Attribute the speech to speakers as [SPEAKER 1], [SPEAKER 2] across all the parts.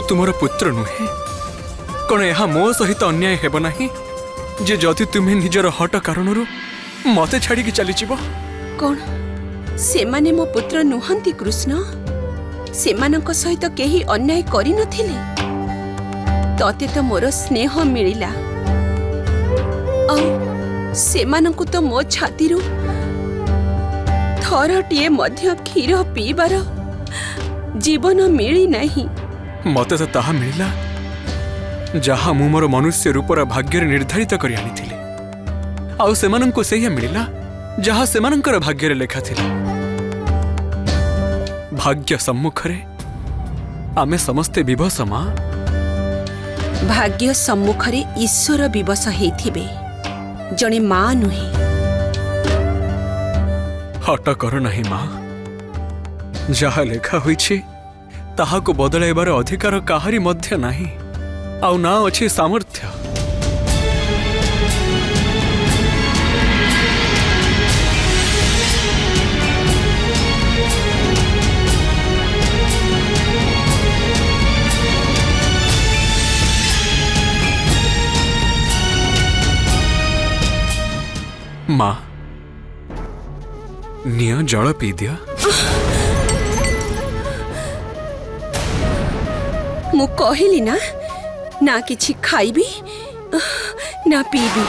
[SPEAKER 1] तुमर पुत्र नुहे कौन यह मो सहित अन्याय हेब नहीं जे जदि तुम्हें निजर हट कारण मते छाड़ी की चली जीव
[SPEAKER 2] कौन से माने मो पुत्र नुहंती कृष्ण सेमानंक सहित केही अन्याय करि नथिले तते तो मोर स्नेह मिलिला आ सेमानंकु तो मो छातीरु थरटिए मध्य क्षीर पीबार जीवन मिली नहीं
[SPEAKER 1] मते तो ताहा मिलिला जहा मु मोर मनुष्य रूपर भाग्य निर्धारित करी आनी आउ सेमानंकु सेया मिलिला जहा सेमानंकर भाग्य लेखा थिला भाग्य सम्मुखरे आमे समस्ते विवश मां
[SPEAKER 2] भाग्य सम्मुखरे ईश्वर विवश हेथिबे जणे मां नुहे
[SPEAKER 1] हट कर नहीं मां जहा लेखा होइछि ताहा को बदलाइबार अधिकार काहारी मध्य नहीं आउ ना अछि सामर्थ्य मां निया जल पी दिया
[SPEAKER 2] मु कहिली ना ना किछि खाइबी ना पीबी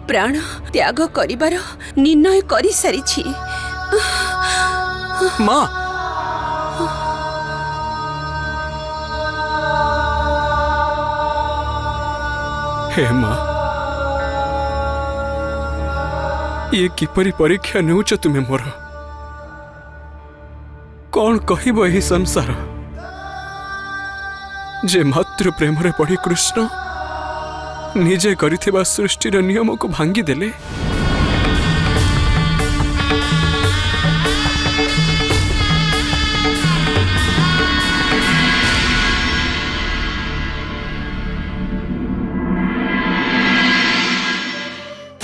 [SPEAKER 2] प्राण त्याग करिबार निर्णय करि सारिछि
[SPEAKER 1] मां हे मां ये किपरि परीक्षा नेउच तुम्हें मोर कौन कहब यही संसार जे मातृ प्रेम रे पड़ी कृष्ण निजे करिथिबा सृष्टिर नियम को भांगी देले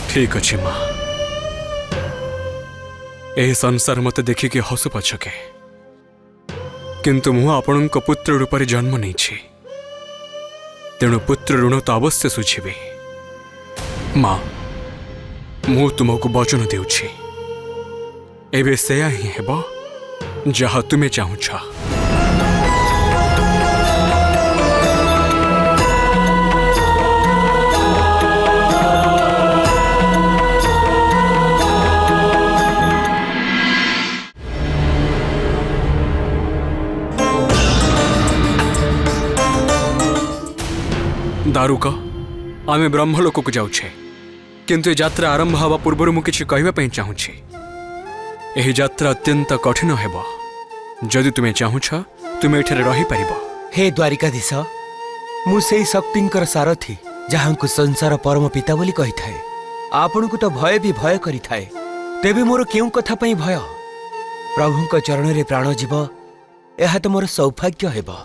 [SPEAKER 1] ठीक अच्छी मां ए संसार मत देखिकी हसु पछके किंतु मु आपण पुत्र रूप जन्म नहीं तेणु पुत्र ऋण तो अवश्य सुझीबी मां मु तुमको वचन देउछि एबे सेया ही हेबो जहा तुमे चाहुछ दारुक आमे ब्रह्मलोक को जाऊे किंतु ए यात्रा आरंभ हवा पूर्व मु किछि कहबा पई चाहूछि एही यात्रा अत्यंत कठिन हेबो जदि तुमे चाहुछ तुमे एठरे रही परिबो
[SPEAKER 3] हे द्वारिकाधीश मु सेई शक्तिंकर सारथी जहां को संसार परम पिता बोली कहि थाए आपन को तो भय भी भय करि थाए तेबे मोर केउ कथा पई भय प्रभुंक चरण रे प्राण जीव एहा तो मोर सौभाग्य हेबो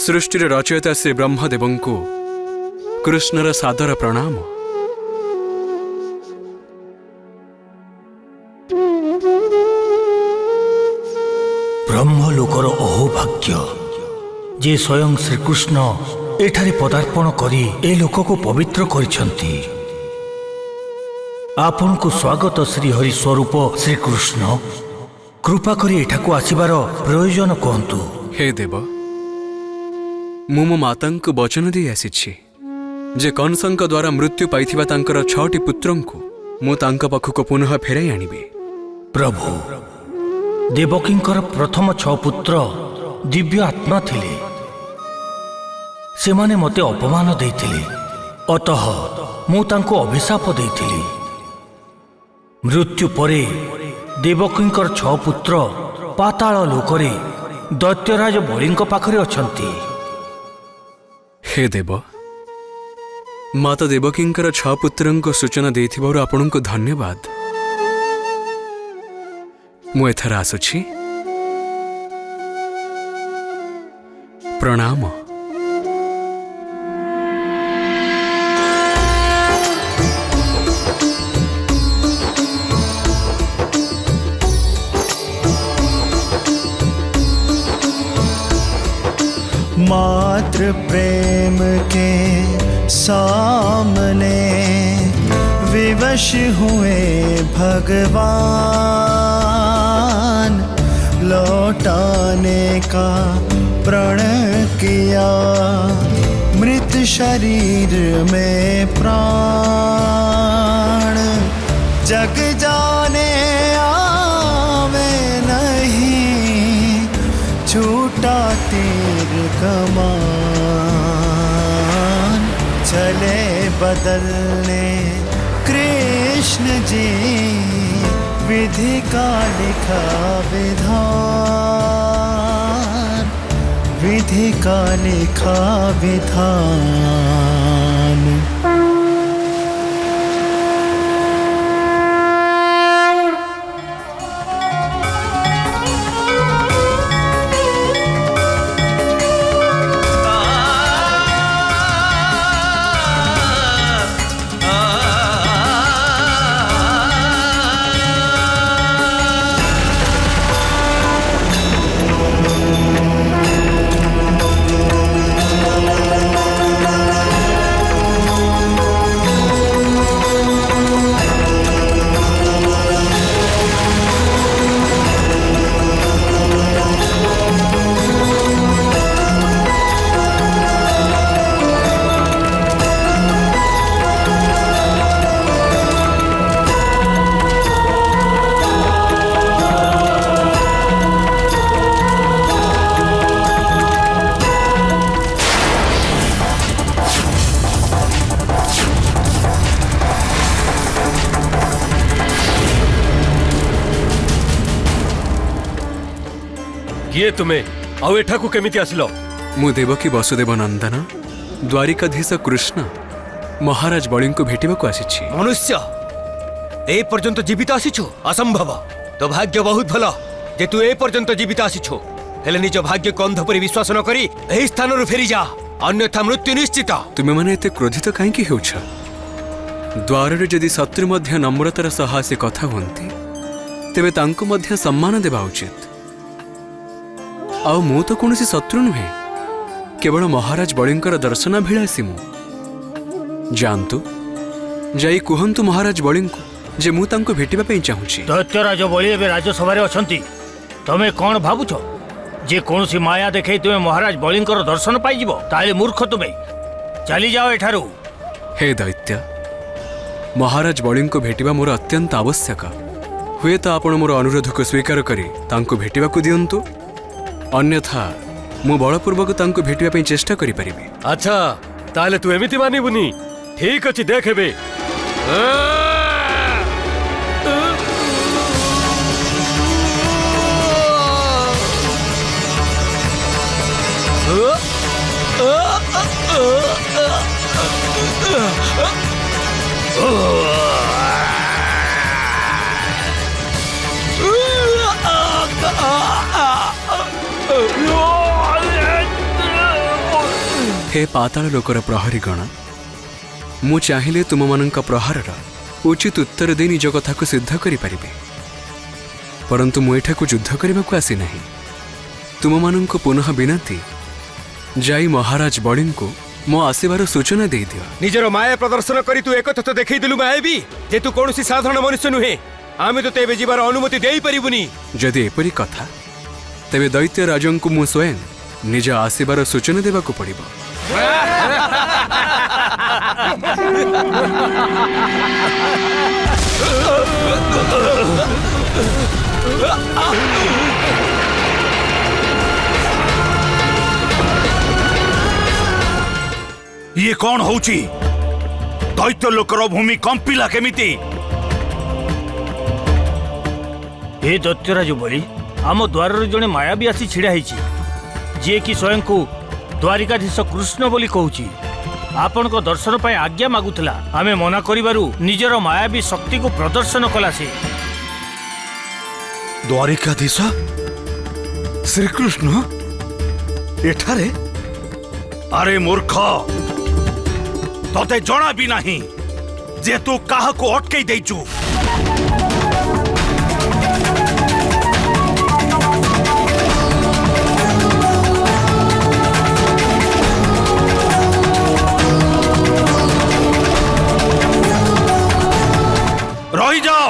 [SPEAKER 1] सृष्टिर रचयिता श्री ब्रह्मदेव को कृष्णर सादर प्रणाम
[SPEAKER 4] ब्रह्मलोकर अहोभाग्य जे स्वयं श्रीकृष्ण एठारे पदार्पण करी ए लोक को पवित्र करिसंती आपन को स्वागत श्री हरि स्वरूप श्रीकृष्ण कृपा करी एठाको आसीबार प्रयोजन कहतु
[SPEAKER 1] हे देव मु मो मातांको वचन दे आसी जे कंसंक द्वारा मृत्यु पाइथिबा तांकर 6टी पुत्रंकु मु तांका पाखको पुनः फेराई आनिबे
[SPEAKER 4] प्रभु देवकींकर प्रथम 6 पुत्र दिव्य आत्मा थिले सेमाने मते अपमान देइथिले अतः मु तांको अभिशाप देइथिली मृत्यु परे देवकींकर 6 पुत्र पाताल लोकरे दैत्यराज बलिंक पाखरे अछंती।
[SPEAKER 1] हे देव माता देवकींकर 6 पुत्रंको सूचना देइथिबारु आपणको धन्यवाद। मु एथर आसुछि। प्रणाम।
[SPEAKER 5] मातृ प्रेम के सामने विवश हुए भगवान लौटाने का प्रण किया मृत शरीर में प्राण जग जाने आवे नहीं छूटा तीर कमान चले बदलने कृष्ण जी विधि का लिखा विधान विधि का लिखा विधान।
[SPEAKER 6] किए तुम्हें आउ एठा को केमिति आसिलो?
[SPEAKER 1] मु देवकी वसुदेव नंदन द्वारिकाधीश कृष्ण महाराज बलिं को भेटिबा को आसिछि।
[SPEAKER 3] मनुष्य ए पर्यंत जीवित आसीछु असंभव। तो भाग्य बहुत भल जे तू ए पर्यंत जीवित आसीछु। हेले निज भाग्य को अंध परि विश्वास न करी एही स्थान रु फेरी जा अन्यथा मृत्यु निश्चित।
[SPEAKER 1] तुमे माने एते क्रोधित काहेकि हेउछ? द्वार रे जदि शत्रु मध्य नम्रतार सह आसी कथा हुंती तेबे तांको मध्य सम्मान देबा उचित। आउ मु तो कौन शत्रु नुहे केवल महाराज बलिंकर दर्शनाभिलाषी मु। जानतु जाई कुहंतु महाराज बलिं को जे मु तांको भेटिबा पई चाहूची।
[SPEAKER 4] दैत्यराज बलि एबे राज्यसभा अछंती तमे कौन भाबुछ जे कौनसी माया देखै तुमे महाराज बलिंकर दर्शन पाई जिवो ताले मूर्ख तुमे चली जाओ एठारू।
[SPEAKER 1] हे दैत्य महाराज बलिं को भेटिबा मोर अत्यंत आवश्यक। हुए तो आपण मोर अनुरोध को स्वीकार करी तांको भेटिबा को दियंतु अन्यथा मु बलपूर्वक तांको भेटिबा पई चेष्टा करि परिबे।
[SPEAKER 6] अच्छा ताले तू एमिति मानिबुनी ठीक अछि देखबे।
[SPEAKER 1] हे पाताल लोकर प्रहरी गण मु चाहिए तुम मानक प्रहार उचित उत्तर दे निज कथा को सिद्ध करि परिबे। परंतु मु एठा को युद्ध करने को आसी नहीं। तुम मानक पुनः विनती जाई महाराज बलिं को मो आसीबार सूचना दे दियो।
[SPEAKER 3] निजर माया प्रदर्शन करी तू एक तो देखै दिलु मायाबी जे तू कोनोसी साधारण मनुष्य नुहे। आमे तो तेबे जीवार अनुमति देई परिबुनी।
[SPEAKER 1] जदि एपरी कथा तेबे दैत्य राजन को मु स्वयं निज आसीबार सूचना देबा को पड़िबो।
[SPEAKER 7] ଇଏ କଣ ହଉଛି? ଦୈତ୍ୟ ଲୋକର ଭୂମି କମ୍ପିଲା କେମିତି?
[SPEAKER 4] ହେ ଦୈତ୍ୟରାଜ ବଳି, ଆମ ଦ୍ୱାରରେ ଜଣେ ମାୟାବୀ ଆସି ଛିଡ଼ା ହେଇଛି, ଯିଏକି ସ୍ୱୟଂକୁ ଦ୍ୱାରିକାଧୀଶ କୃଷ୍ଣ ବୋଲି କହୁଛି। ଆପଣଙ୍କ ଦର୍ଶନ ପାଇଁ ଆଜ୍ଞା ମାଗୁଥିଲା। ଆମେ ମନା କରିବାରୁ ନିଜର ମାୟାବୀ ଶକ୍ତିକୁ ପ୍ରଦର୍ଶନ କଲା ସେ।
[SPEAKER 7] ଦ୍ୱାରିକାଧୀଶ ଶ୍ରୀକୃଷ୍ଣ ଏଠାରେ? ଆରେ ମୂର୍ଖ, ତତେ ଜଣା ବି ନାହିଁ ଯେ ତୁ କାହାକୁ ଅଟକେଇ ଦେଇଛୁ। ରହିଯାଅ।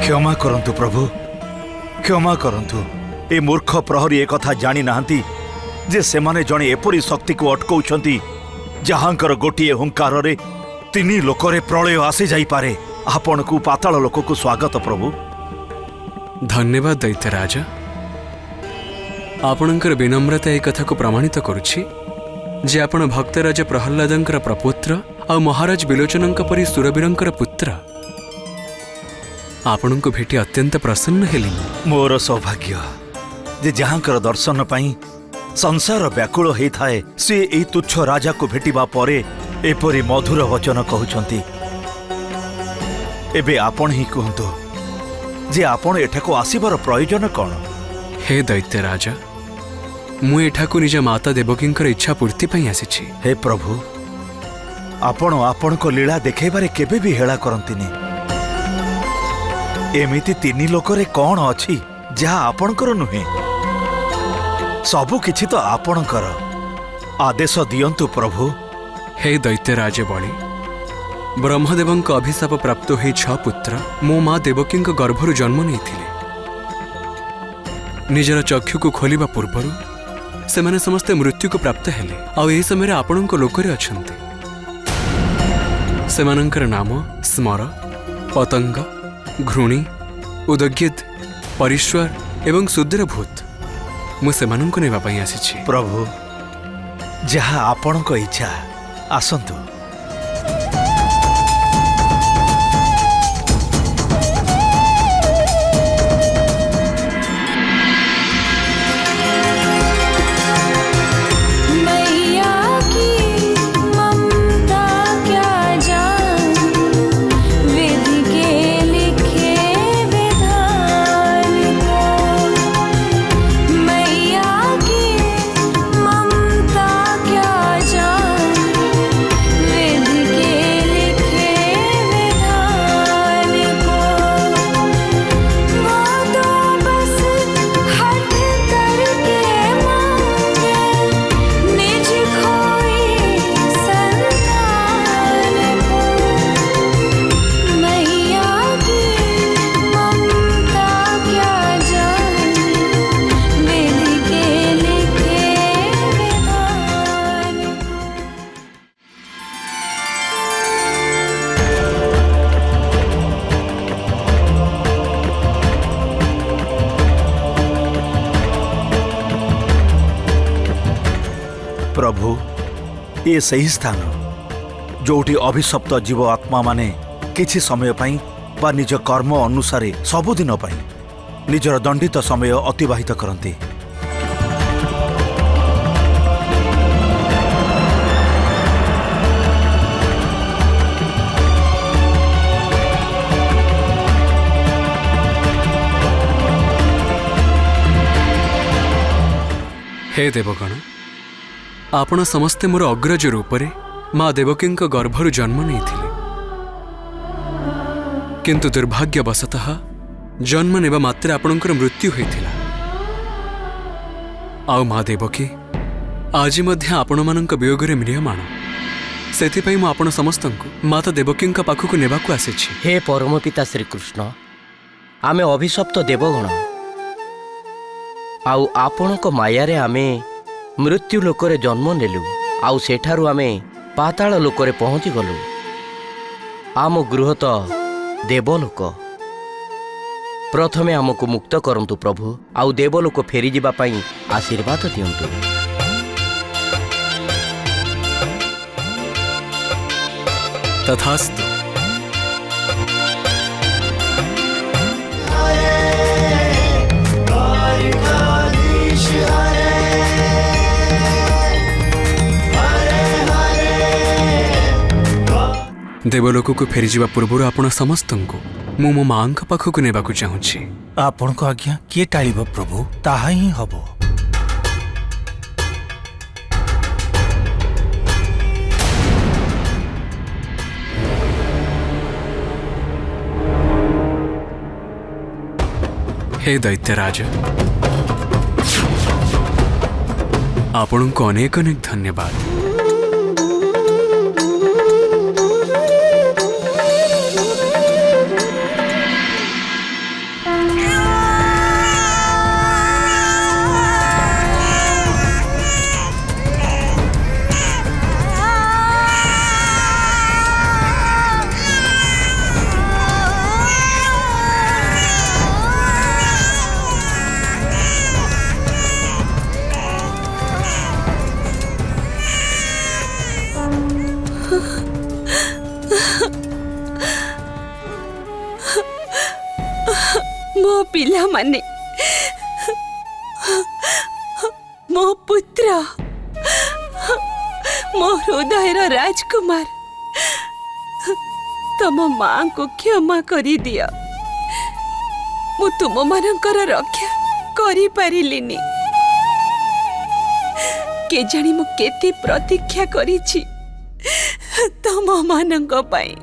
[SPEAKER 7] କ୍ଷମା କରନ୍ତୁ ପ୍ରଭୁ, କ୍ଷମା କରନ୍ତୁ। ଏ ମୂର୍ଖ ପ୍ରହରୀ ଏକଥା ଜାଣି ନାହାନ୍ତି ଯେ ସେମାନେ ଜଣେ ଏପରି ଶକ୍ତିକୁ ଅଟକାଉଛନ୍ତି ଯାହାଙ୍କର ଗୋଟିଏ ହୁଙ୍କାରରେ 3 ଲୋକରେ ପ୍ରଳୟ ଆସିଯାଇପାରେ। ଆପଣଙ୍କୁ ପାତାଳ ଲୋକକୁ ସ୍ୱାଗତ ପ୍ରଭୁ।
[SPEAKER 1] ଧନ୍ୟବାଦ ଦୈତ୍ୟରାଜ। ଆପଣଙ୍କର ବିନମ୍ରତା ଏହି କଥାକୁ ପ୍ରମାଣିତ କରୁଛି ଯେ ଆପଣ ଭକ୍ତରାଜ ପ୍ରହଲ୍ଲାଦଙ୍କର ପ୍ରପୁତ୍ର ଆଉ ମହାରାଜ ବିଲୋଚନଙ୍କ ପରି ସୁରବୀରଙ୍କର ପୁତ୍ର। ଆପଣଙ୍କୁ ଭେଟି ଅତ୍ୟନ୍ତ ପ୍ରସନ୍ନ ହେଲି।
[SPEAKER 7] ମୋର ସୌଭାଗ୍ୟ ଯେ ଯାହାଙ୍କର ଦର୍ଶନ ପାଇଁ ସଂସାର ବ୍ୟାକୁଳ ହେଇଥାଏ, ସେ ଏହି ତୁଚ୍ଛ ରାଜାକୁ ଭେଟିବା ପରେ ଏପରି ମଧୁର ବଚନ କହୁଛନ୍ତି। ଏବେ ଆପଣ ହିଁ କୁହନ୍ତୁ ଯେ ଆପଣ ଏଠାକୁ ଆସିବାର ପ୍ରୟୋଜନ କ'ଣ?
[SPEAKER 1] ହେ ଦୈତ୍ୟରାଜ, ମୁଁ ଏଠାକୁ ନିଜ ମାତା ଦେବକୀଙ୍କର ଇଚ୍ଛା ପୂର୍ତ୍ତି ପାଇଁ ଆସିଛି।
[SPEAKER 7] ହେ ପ୍ରଭୁ, ଆପଣ ଆପଣଙ୍କ ଲୀଳା ଦେଖାଇବାରେ କେବେ ବି ହେଳା କରନ୍ତିନି। ଏମିତି 3 ଲୋକରେ କ'ଣ ଅଛି ଯାହା ଆପଣଙ୍କର ନୁହେଁ? ସବୁ କିଛି ତ ଆପଣଙ୍କର। ଆଦେଶ ଦିଅନ୍ତୁ ପ୍ରଭୁ।
[SPEAKER 1] ହେ ଦୈତ୍ୟରାଜ ବଳି, ବ୍ରହ୍ମଦେବଙ୍କ ଅଭିଶାପ ପ୍ରାପ୍ତ ହୋଇ 6 ପୁତ୍ର ମୋ ମା ଦେବକୀଙ୍କ ଗର୍ଭରୁ ଜନ୍ମ ନେଇଥିଲେ। ନିଜର ଚକ୍ଷୁକୁ ଖୋଲିବା ପୂର୍ବରୁ ସେମାନେ ସମସ୍ତେ ମୃତ୍ୟୁକୁ ପ୍ରାପ୍ତ ହେଲେ, ଆଉ ଏହି ସମୟରେ ଆପଣଙ୍କ ଲୋକରେ ଅଛନ୍ତି। ସେମାନଙ୍କର ନାମ ସ୍ମର, ପତଙ୍ଗ, ଘୃଣୀ, ଉଦଗିତ୍, ପରୀଶ୍ୱର ଏବଂ ଶୂଦ୍ରଭୂତ। ମୁଁ ସେମାନଙ୍କୁ ନେବା ପାଇଁ ଆସିଛି।
[SPEAKER 7] ପ୍ରଭୁ, ଯାହା ଆପଣଙ୍କ ଇଚ୍ଛା, ଆସନ୍ତୁ। ପ୍ରଭୁ, ଏ ସେହି ସ୍ଥାନ ଯୋଉଠି ଅଭିଶପ୍ତ ଜୀବ ଆତ୍ମା ମାନେ କିଛି ସମୟ ପାଇଁ ବା ନିଜ କର୍ମ ଅନୁସାରେ ସବୁଦିନ ପାଇଁ ନିଜର ଦଣ୍ଡିତ ସମୟ ଅତିବାହିତ କରନ୍ତି।
[SPEAKER 1] ହେ ଦେବଗଣ, ଆପଣ ସମସ୍ତେ ମୋର ଅଗ୍ରଜ ରୂପରେ ମା ଦେବକୀଙ୍କ ଗର୍ଭରୁ ଜନ୍ମ ନେଇଥିଲେ। କିନ୍ତୁ ଦୁର୍ଭାଗ୍ୟବଶତଃ ଜନ୍ମ ନେବା ମାତ୍ରେ ଆପଣଙ୍କର ମୃତ୍ୟୁ ହୋଇଥିଲା। ଆଉ ମା ଦେବକୀ ଆଜି ମଧ୍ୟ ଆପଣମାନଙ୍କ ବିୟୋଗରେ ମ୍ରିୟମାଣ। ସେଥିପାଇଁ ମୁଁ ଆପଣ ସମସ୍ତଙ୍କୁ ମାତା ଦେବକୀଙ୍କ ପାଖକୁ ନେବାକୁ ଆସିଛି।
[SPEAKER 8] ହେ ପରମ ପିତା ଶ୍ରୀକୃଷ୍ଣ, ଆମେ ଅଭିଶପ୍ତ ଦେବଗଣ, ଆଉ ଆପଣଙ୍କ ମାୟାରେ ଆମେ ମୃତ୍ୟୁ ଲୋକରେ ଜନ୍ମ ନେଲୁ। आउ सेठारु आमे पाताल लोकरे पहुँची गलु। आम गृह तो देवलोक। प्रथमे आमको मुक्त करंतु प्रभु, आउ देवलोक फेरी जिबा पई आशीर्वाद दियंतु।
[SPEAKER 1] तथास्तु। देवलोक को फेरी जावा पूर्व आपण समस्त को मु मो माँ पाखक नेबा चाहूँगी।
[SPEAKER 9] आपण को आज्ञा किए टाळिब प्रभु, ताहा ही हब।
[SPEAKER 1] हे दैत्यराज, आपण को अनेक अनेक धन्यवाद।
[SPEAKER 2] मो पिला माने, मो पुत्र, मो हृदयर राजकुमार, तम मां को क्षमा करी दिया। मु तुम मानकर रक्षा करी पारिलिनी। के जानी मु केते प्रतीक्षा करिछि तम मानक पाई।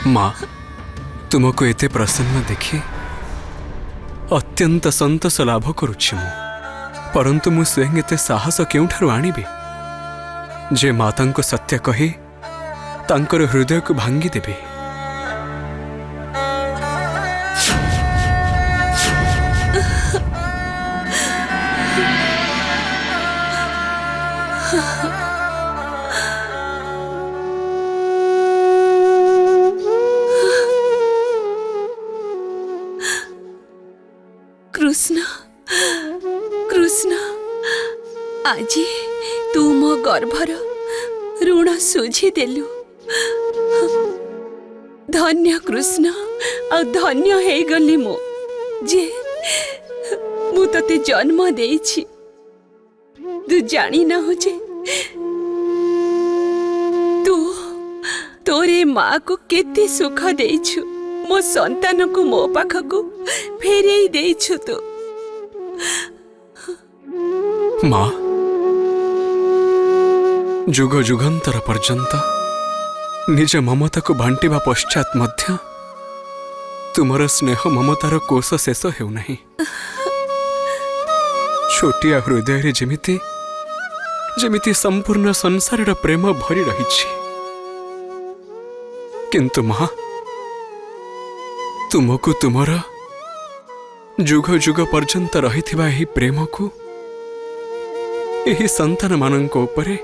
[SPEAKER 1] माँ, तुमको एते प्रसन्न देखी अत्यंत संतोष लाभ करुछि मु। परंतु मु स्वयं एते साहस केउठारु आनिबे जे माता को सत्य कही तांकर हृदय को भांगी देबे।
[SPEAKER 2] कृष्ण, कृष्ण, आज तू मो गर्भर ऋण सुझी देलु। धन्य कृष्ण, आ धन्य हे गली मु जे मु तते जन्म देइछि। तू जानी ना हो जे तू तोरे माँ को केते सुख देइछु। मो संतान को मो पाख को फेरे देइछु तू।
[SPEAKER 1] माँ, जुग जुगंतर पर्यंत निज ममता को बांटिबा पश्चात मध्य तुमर स्नेह ममतार कोश शेष हेउ नहीं। छोटिया हृदय जेमिति जेमिति संपूर्ण संसार प्रेम भरी रही। किंतु माँ, तुमको तुमर जुग जुग पर्यंत रहिथिबा एही प्रेम को एही संतान मानंक उपरे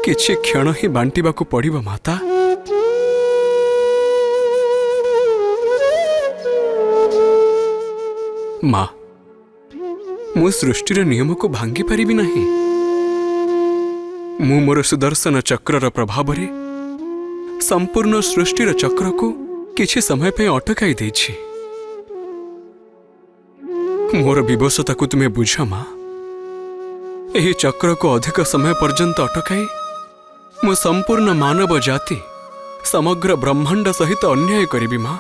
[SPEAKER 1] किछि क्षण ही बांटिबा को पड़िबो माता। माँ, मु सृष्टिर नियम को भांगी पारिबि नहीं। मु मोर सुदर्शन चक्रर प्रभाव रे संपूर्ण सृष्टिर चक्र को किछि समय पे अटकाई देछि। मोर विवशता को तुम्हें बुझ माँ। एही चक्र को अधिक समय पर्यंत अटकाई मु संपूर्ण मानव जाति समग्र ब्रह्मांड सहित अन्याय करिबि माँ।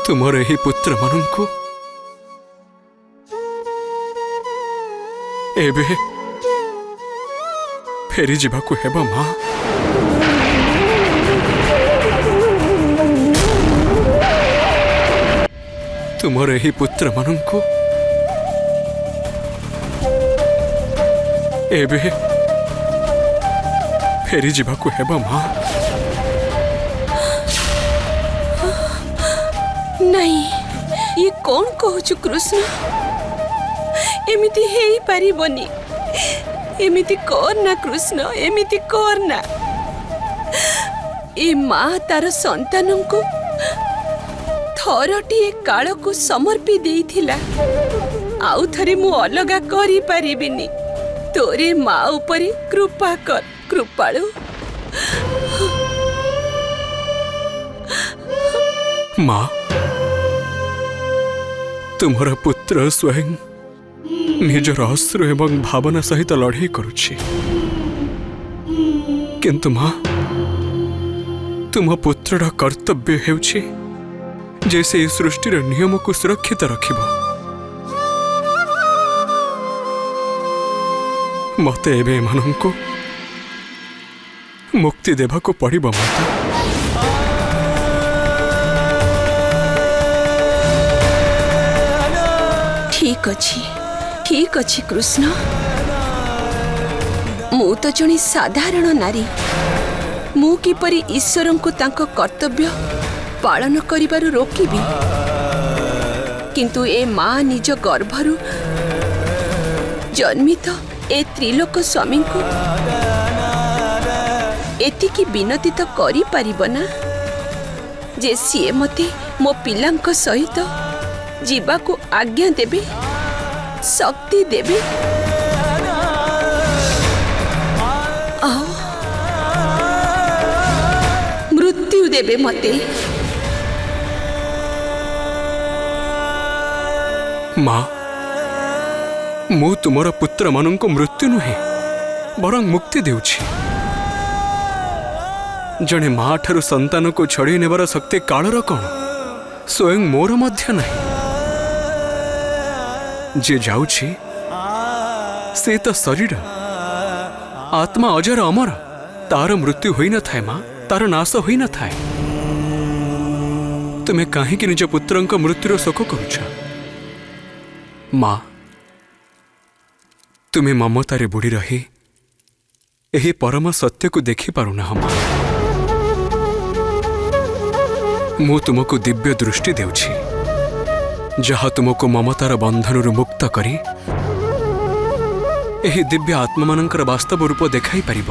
[SPEAKER 1] तुमर एही पुत्र मानंकु एबे फेरी जिबाकु हेबा माँ। तुमर एही पुत्र मानंको एबे फेरी जीवाकू हेबा मां।
[SPEAKER 2] नहीं, ये कौन कहूचु कृष्ण? एमिति हेई पारिबनी। एमिति करना कृष्ण, एमिति करना। ए माँ तार संतान को थरटीए काल को समर्पी देइथिला। आउ थरे मु अलगा करी पारिबिनी। तोरे माँ उपरे कृपा कर कृपाळु।
[SPEAKER 1] मां, तुम्हारा पुत्र स्वयं निजर अश्रु एवं भावना सहित लड़ाई करुछि, किंतु मां तुम पुत्रर कर्तव्य हेउछि जे से सृष्टिर नियम को सुरक्षित रखिब। मते एबे एमानंको मुक्ति देबाको पड़िबो माता।
[SPEAKER 2] ठीक अच्छी कृष्ण। मु तो जणी साधारण नारी। मु किपरि ईश्वर को तांको कर्तव्य पालन करिबारु रोकिबी, किंतु ए माँ निज गर्भरु जन्मित ए त्रिलोक स्वामी को एतिकी विनती तो करि परिब ना जे सीए मते मो पिलांक सहित जीवा को आज्ञा देबे, शक्ति देबे। आओ मृत्यु देबे मते।
[SPEAKER 1] मां, मु तुमर पुत्र मानंको मृत्यु नुहे बरं मुक्ति देउछि। जणे मां ठारू संतान को छड़ी नेबार शक्ति कालर कौन, स्वयं मोर मध्य नहीं। जे जाउछि से तो शरीर, आत्मा अजर अमर। तार मृत्यु होई न थाए मां, तार नाश होई न थाए। तुमे काहे कि निज पुत्रंक मृत्युर शोक करुछ? मां, तुमे ममतारे बुड़ी रही एही परम सत्य को देखि पारुना। मां, मु तुमको दिव्य दृष्टि देउछि, जहा तुमको ममतार बंधनरु मुक्त करी एही दिव्य आत्मा मानकर वास्तव रूप देखाई पारिब।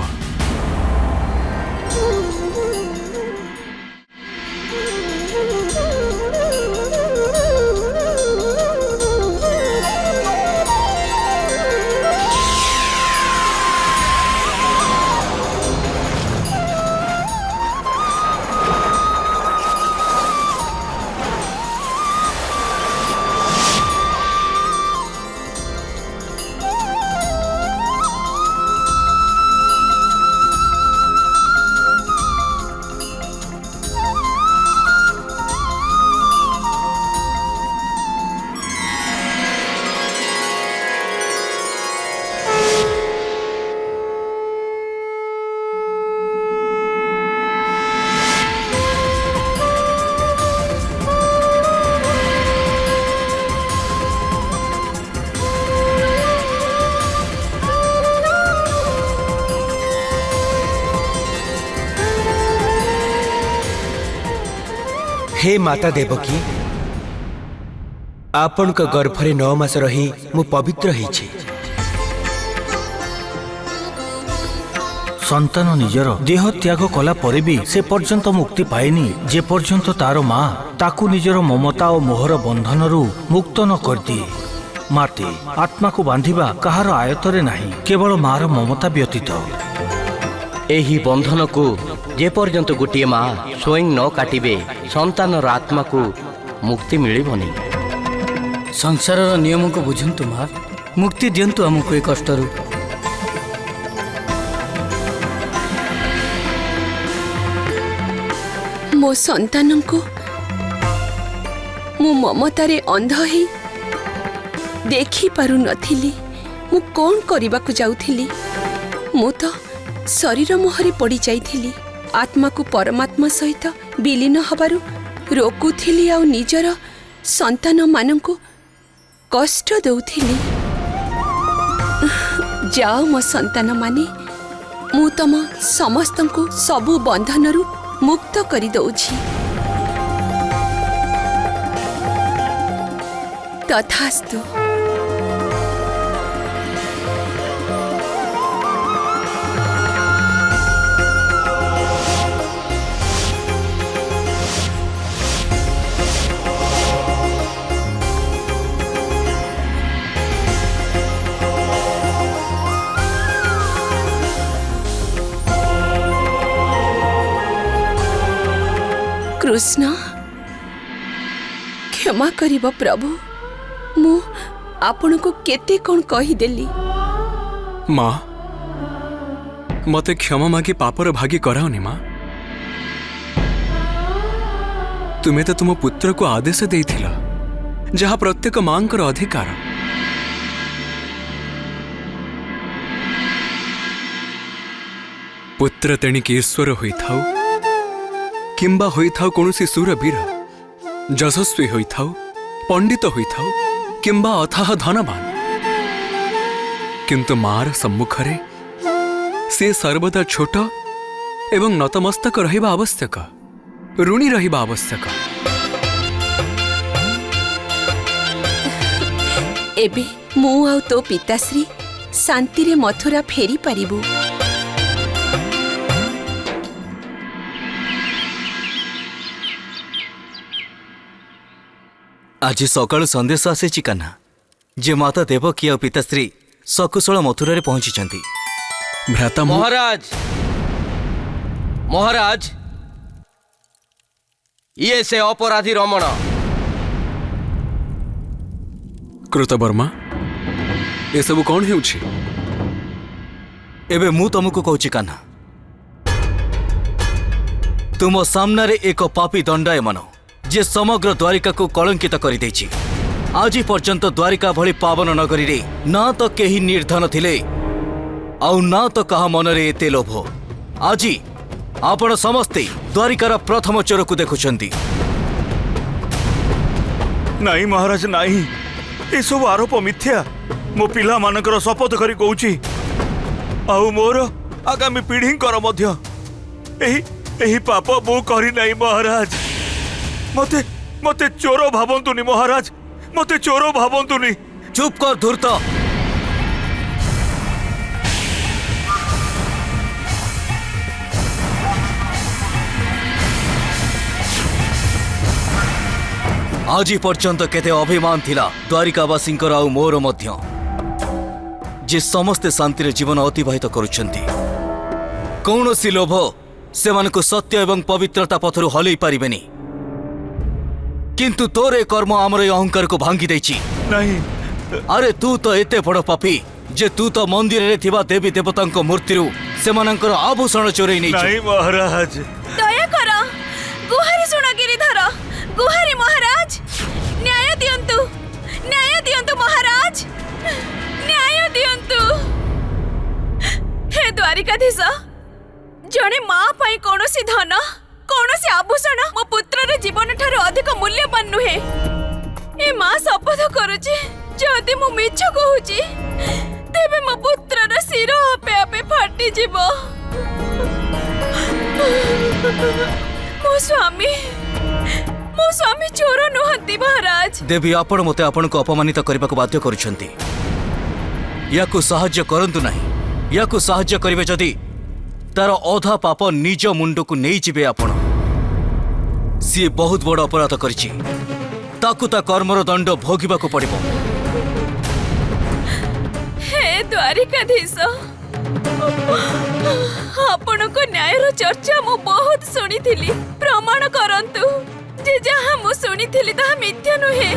[SPEAKER 3] हे माता देवकी, आपण का गर्भरे 9 मास रही मु पवित्र हेछि।
[SPEAKER 4] संतान निजर देह त्याग कला परे भी से पर्यंत मुक्ति पाएनी जे पर्यंत तार माँ ताकू निजर ममता और मोहर बंधनरु मुक्त न कर दिए। माते आत्मा को बांधिबा कहार आयतरे नाही, केवल मार ममता व्यतीत।
[SPEAKER 8] एही बंधन को जे पर्यंत गोटे माँ स्वयं न काटिबे संतानर आत्मा को मुक्ति मिलिबनी।
[SPEAKER 10] संसार नियम को बुझंतु माँ, मुक्ति दियंतु हमको ए कष्टरु।
[SPEAKER 2] मो संतान को मु ममतारे अंध ही देखी पारु नथिली। मु कौन करबा को जाउथिली? मु तो शरीर मोहरे पड़ी जाइथिली। आत्मा को परमात्मा सहित विलीन हबारु रोकुथिली आ निजर संतान मानंकु कष्ट दउथिली। जाओ मो संतान माने, मु तम समस्तंकु सबु बंधनरु मुक्त करि दउछि। तथास्तु। कृष्ण क्षमा करिब प्रभु, मु आपण को केते कोन कहि देली।
[SPEAKER 1] माँ मते क्षमा मागी पापर भागी कराओनी माँ। तुम्हें तो तुम पुत्र को आदेश देइथिला, जहा प्रत्येक मांकर अधिकार। पुत्र तेणिक ईश्वर होइथाउ किंबा होइथाउ कोनोसी सूरवीर, यशस्वी होइथाउ, पंडित होइथाउ किंबा अथाह धनवान, किंतु मार सम्मुखरे से सर्वदा छोट एवं नतमस्तक रहिबा आवश्यक, ऋणी रहिबा आवश्यक।
[SPEAKER 2] एबे मु आउ तो पिताश्री शांति रे मथुरा फेरी पारिबु।
[SPEAKER 11] आज सकाळ संदेश आसी कान्हा जे माता देवकी और पिताश्री सकुशल मथुरा रे पहुंची चंती।
[SPEAKER 1] भ्राता
[SPEAKER 8] महाराज, महाराज ये से अपराधी रमण।
[SPEAKER 1] कृतवर्मा ए सब कौन हेउछि?
[SPEAKER 11] एबे मु तुमको कहूची कान्हा, तुम सामने रे एक पापी दंडायमान जे समग्र द्वारिका को कलंकित करि दैछि। आज पर्यंत द्वारिका भली पावन नगरी रे ना तो केही निर्धन थिले आउ ना तो कहा मन रे एते लोभ। आज आपण समस्ते द्वारिकार प्रथम चोर को देखुछंती।
[SPEAKER 7] नहीं महाराज नहीं, ए सब आरोप मिथ्या। मो पिला मानकर शपथ करी कहूची, आउ मोर आगामी पीढ़ींकर मध्य एही पाप मु करी नहीं महाराज। मते मते चोर भावंतुनी महाराज, मते चोर भावंतुनी।
[SPEAKER 11] चुप कर धूर्त। आज पर्यंत केते अभिमान थिला द्वारिकावासींकर आउ मोर मध्य, जे समस्ते शांति जीवन अतिबाहित करुछंती। कौनसी लोभ सेमानकु सत्य एवं पवित्रता पथरु हलई पारिबेनी, किंतु तोरे कर्म आमर अहंकार को भांगी देछि।
[SPEAKER 7] नहीं,
[SPEAKER 11] अरे तू तो एते बड़ पापी जे तू तो मंदिर रे थिबा देवी देवतांको मूर्तिरु सेमानंकर आभूषण चोरई नै।
[SPEAKER 7] नहीं महाराज,
[SPEAKER 2] दया कर, गुहारी सुन गिरिधर, गुहारी महाराज, न्याय दियंतु महाराज, न्याय दियंतु। हे द्वारिकाधीश, जणे मां पई कोनोसी धन कोनोसी आभूषण मो पुत्रर जीवन ठारो अधिक मूल्यवान नुहे। ए मां शपथ करूची, जदि मु मिछ कहूची तेबे मो पुत्रर सिर आपे आपे फाटी जीवो। मो स्वामी चोर नुहंती महाराज।
[SPEAKER 11] देवी आपण मते आपण को अपमानित करबा को बाध्य करूछंती। याकु सहाय्य करंतु नाही। याकु सहाय्य करिवे जदि तार अधा पाप निज मुंड को नहीं जीवे। आपण सी बहुत बड़ अपराध करिछि, ताकु ता कर्मर दंड भोगिबा को पड़िबो।
[SPEAKER 2] हे द्वारिकाधीश, आपण को न्यायर चर्चा मु बहुत सुनी थिली। प्रमाण करंतु जे जहां मु सुनी थिली ता मिथ्या नुहे।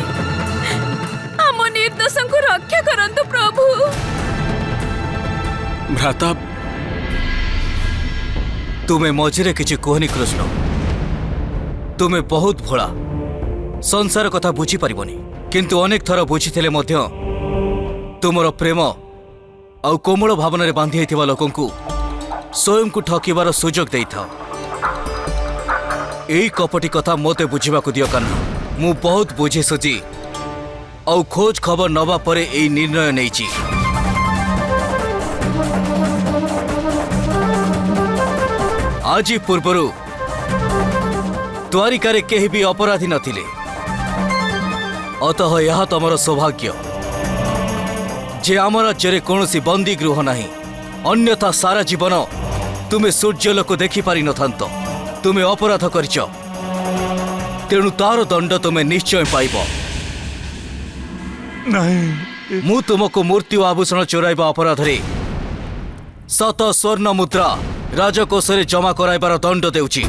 [SPEAKER 2] आम निर्दोषं को रक्षा करंतु प्रभु।
[SPEAKER 1] भ्राता
[SPEAKER 11] तुम्हें मझिरे किछि कहनी कृष्ण, तुम्हें बहुत भोला, संसार कथा बुझी पारिबनी, किंतु अनेक थर बुझीथिले मध्य तुमर प्रेम आउ कोमल भावना रे बांधी होइथिबा लोकंकु स्वयं को ठकिबार सुजोग देइथाओ। एई कपटी कथा मोते बुझिबा को दियो कान्हा। मु बहुत बुझे सुझी और खोज खबर नवा परे एई निर्णय नेइची। आज पूर्वरु द्वारिकारे केही भी अपराधी नथिले, अतः यह तमर सौभाग्य जे आम राज्य कौनसी बंदी गृह नहीं, अन्यथा सारा जीवन तुमे सूर्यलोक देखि पारि नथांत। तुमे अपराध करिच, तेणु तार दंड तुमे निश्चय पाइब।
[SPEAKER 7] नहीं,
[SPEAKER 11] मु तुमको मूर्ति और आभूषण चोराइबा अपराध रे 7 स्वर्ण मुद्रा राजकोष रे जमा कराइबार दंड देउची।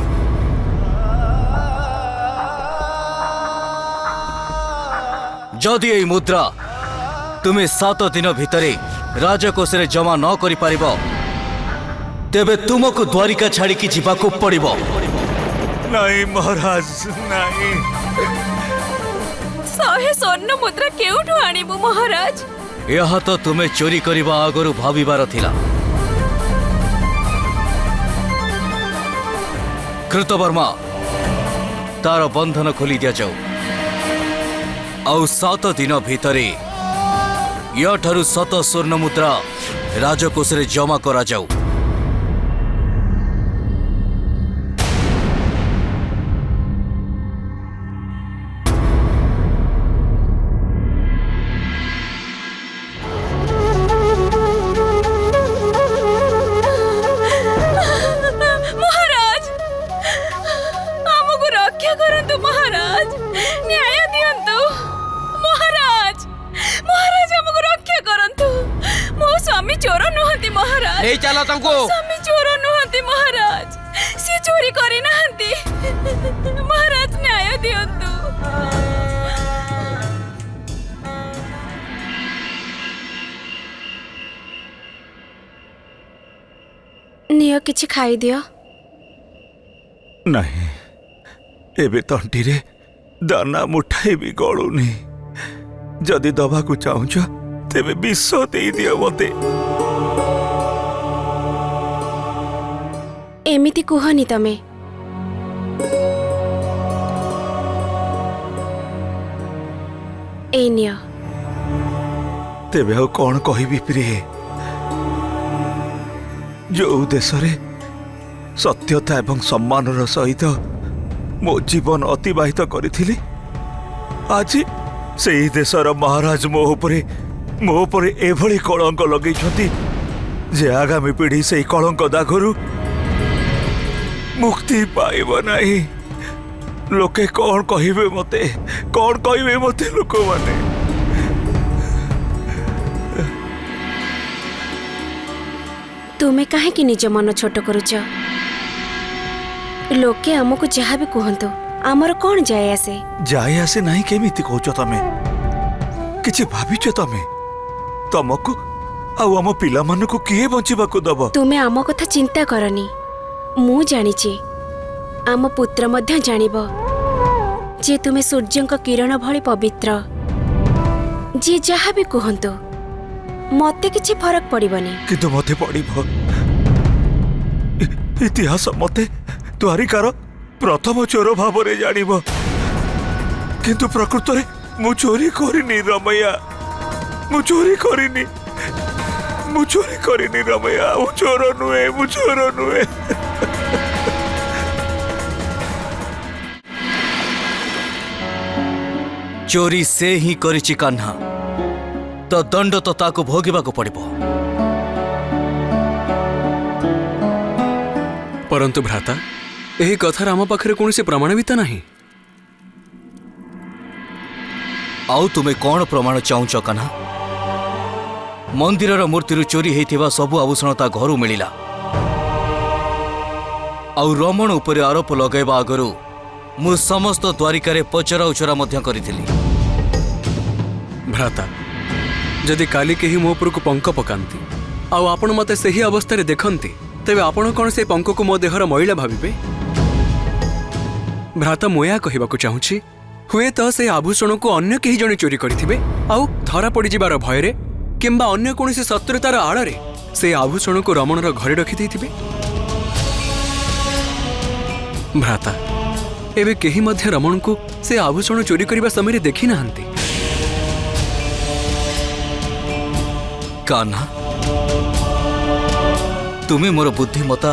[SPEAKER 11] जदि एई मुद्रा तुमे 7 दिन भितरे राजकोष रे जमा न करि पारिबो, तेबे तुमको द्वारिका छाड़ी की जीवाको पड़िबो।
[SPEAKER 7] नहीं महाराज, नहीं।
[SPEAKER 2] 100 स्वर्ण मुद्रा केउठु आनिबु महाराज?
[SPEAKER 11] यह तो तुमे चोरी करिबा आगरु भाबिबार थिला। कृतवर्मा, तार बंधन खोली दिया जाऊ और 7 दिन भितरे याठारु 7 स्वर्ण मुद्रा राजकोष रे जमा करा जाऊ।
[SPEAKER 3] नहीं चला तुमको।
[SPEAKER 2] स्वामी चोर नुहंती महाराज, सी चोरी करी नहंती। महाराज न्याय दियंतु। नियो किछि खाई दियो।
[SPEAKER 7] नहीं, एबे तंटी रे दाना मुठाई भी गलुनी। जदि दबा को चाहुच तेबे विष दे दियो मते।
[SPEAKER 2] एमिति कुहनी तमे। ए नियो।
[SPEAKER 7] तेबे हो कौन कहिबी प्रिय, जो देश रे सत्यता एवं सम्मान सहित मो जीवन अतिबाहित करिथिली, आज सेही देशर महाराज मो उपरे एभली कलंक लगैछंती जे आगामी पीढ़ी सेही कलंक दागरु मुक्ति पाइब नहीं। लोके कौन कहिबे मते, कौन कहिबे मते लोक माने।
[SPEAKER 2] तुमे काहे कि निज मन छोट करूच? लोके हमको जहाँ भी कहंतु आमर कौन जाए आसे?
[SPEAKER 7] जाए आसे नहीं केमिति कहूच तमे? किछि भाबिछ तमे? तमको आउ आम पिला मानको किए बंचिबाको दब?
[SPEAKER 2] तुमे आम कथा चिंता करनी। मु जानिछि, आम पुत्र मध्य जानिब जे तुमे सूर्यंक किरण भली पवित्र। जे जहाँ भी कहंतु मते किछि फरक पड़िबनी।
[SPEAKER 7] किंतु मते पड़िबो। इतिहास मते द्वारिकार प्रथम चोर भावरे जानिबो, किंतु प्रकृत रे मु चोरी करिनी रमैया। मु चोरी करिनी रमैया। मु चोर नुहे।
[SPEAKER 11] चोरी से ही करिछि कान्हा, तो दंड तो ताको भोगिबाको पड़िबो।
[SPEAKER 1] परंतु भ्राता, एही कथार आम पाखरे कोनोसी प्रमाण भी त नाही।
[SPEAKER 11] आउ तुमे कौन प्रमाण चाहुच कान्हा? मंदिरर मूर्ति चोरी होइथिबा सबु आभूषण ता घरु मिलिला। आउ रमण उपरे आरोप लगाइबा आगरु मु समस्त द्वारिकारे पचरा उचरा मध्य करिथिली।
[SPEAKER 1] भ्राता, जदि काली केही मो उपरकु पंक पकांती आउ आपण मते सही अवस्था रे देखंती, तेबे आपण कोन से पंक को मो देहर महिला भाबिबे? भ्राता, मोया कहिबाकु चाहुछि, हुए तो से आभूषण को अन्य केही जणे चोरी करिथिबे आउ धरा पड़ी जिबार भयरे किंबा अन्य कोनसी शत्रुतार आड़रे से आभूषण को रमणर घरे रखि देथिबे। भ्राता, एबे केही मध्य रमण को से आभूषण चोरी करने समय देखी ना।
[SPEAKER 11] कान्हा तुम्हें मोर बुद्धिमता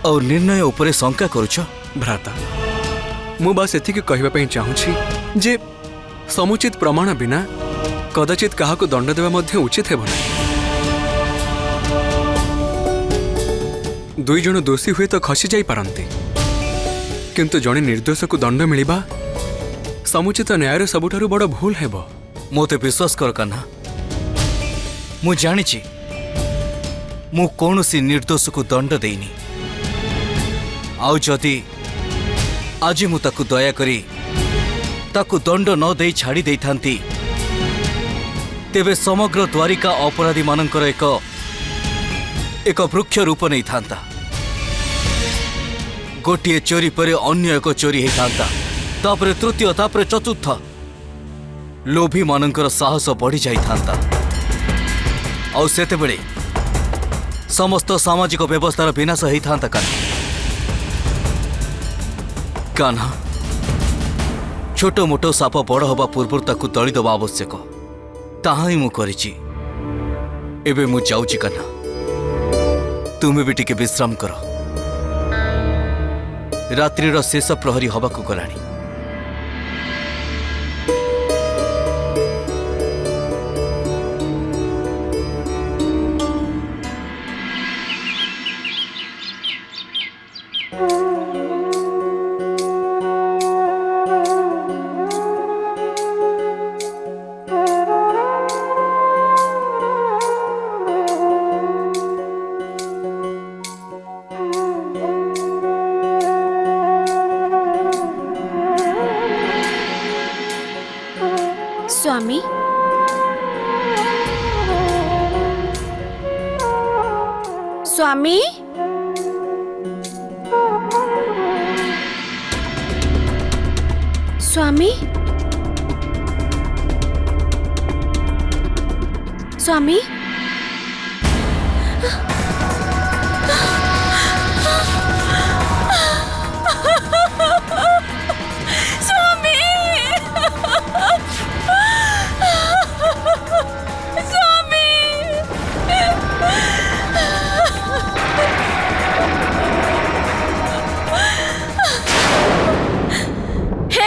[SPEAKER 11] और निर्णय उपरे शंका करुछ।
[SPEAKER 1] भ्राता मु बस एति कहवाई चाहूँगी जे समुचित प्रमाण बिना कदाचित क्या दंड देवा मध्य उचित हेब ना। दुई जन दोषी हुए तो खसी जाई पारंती, किंतु जड़े निर्दोष को दंड मिलिबा समुचित न्यायर सबुठारु बड़ भूल हेब।
[SPEAKER 11] मोते विश्वास कर कान्हा, मु जानिछि मु कौनसी निर्दोष को दंड देनी। आउ जदि आज मु ताकु दया करी ताकु दंड न दे छाड़ी दे थांती, तेबे समग्र द्वारिका अपराधी मानकर एक वृक्ष रूप नहीं थांता। गोटे चोरी पर अन्य एक चोरी ही थांता, तापरे तृतीय, तापरे चतुर्थ। लोभी मानकर साहस बढ़ी जाई थांता। और सेते बेले समस्त सामाजिक व्यवस्थार विनाश ही थांता। कान्हा छोट मोट साप बड़ हवा पूर्व ताकू दलिदवा आवश्यक, ताहा ही मु करिछि। एबे मु जाउछि कान्हा, तुमे भी टिके विश्राम कर। रात्रिर शेष प्रहरी हवाकू गलाणी।
[SPEAKER 2] स्वामी, स्वामी, स्वामी, स्वामी,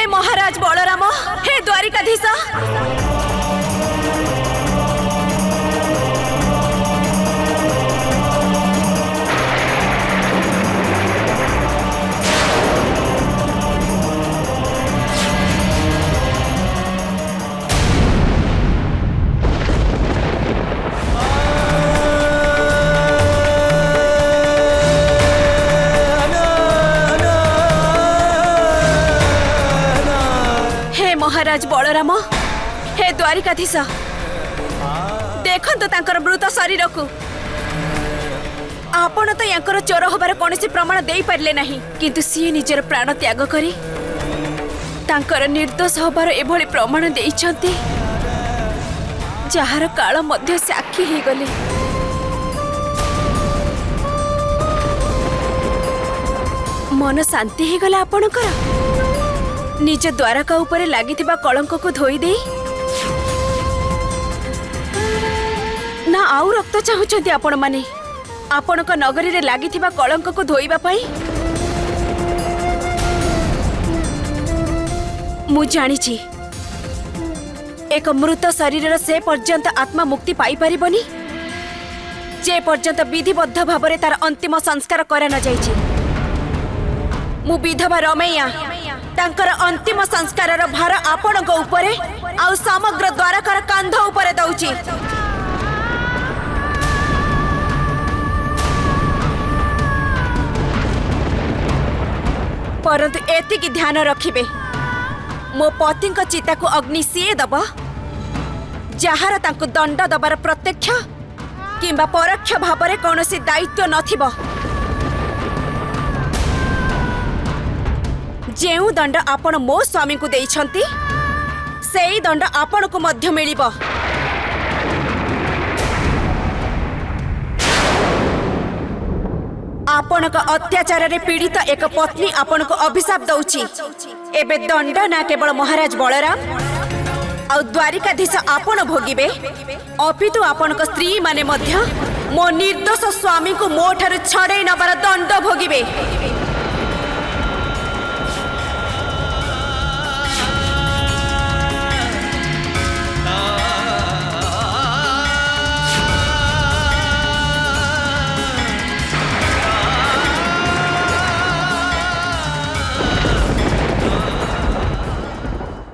[SPEAKER 2] महाराज बलराम, हे द्वारिकाधीश, महाराज बलराम, हे द्वारिकाधीश, देखंतु तांकर मृत शरीर को। आपण तो यांकर चोर होबार कोनोसी प्रमाण देई पारले नहीं, किंतु सी निजर प्राण त्याग करी तांकर निर्दोष होबार एभली प्रमाण देइछंती, जहार काल मध्य साक्षी ही गले। मन शांति ही गला आपणकर। निज द्वारका उपरे लागिथिबा कलंक को धोई दे ना आउ रक्त चाहुछंती आपण माने आपणक नगरी रे लागिथिबा कलंक को धोईबा पाई। मु जानिछि एक मृत शरीर से पर्यंत आत्मा मुक्ति पाई परिबनी जे पर्यंत विधिबद्ध भाबरे तार अंतिम संस्कार करा न जाइछि। मु विधवा रमैया तांकर अंतिम संस्कार भार आपण उपरे आउ समग्र द्वारकार कांध उपरे दउची। परंतु एतिकी ध्यान रखिबे, मो पति चिता को अग्नि सीए दब, जहार तांको दंड दबार प्रत्यक्ष किंबा परोक्ष भावरे कौनसी दायित्व नथिबो। जेउ दंड आपण मो स्वामी को देइछंती, सेई दंड आपण को मध्य मिलिबो।
[SPEAKER 12] आपणक अत्याचार रे पीड़ित एक पत्नी आपणक अभिशाप दउची। एबे दंड ना केवल महाराज बलराम आ द्वारिकाधीश आपण भोगिबे, अपितु आपणक स्त्री माने मध्य मो निर्दोष स्वामी को मो ठारू छड़े नबार दंड भोगिबे।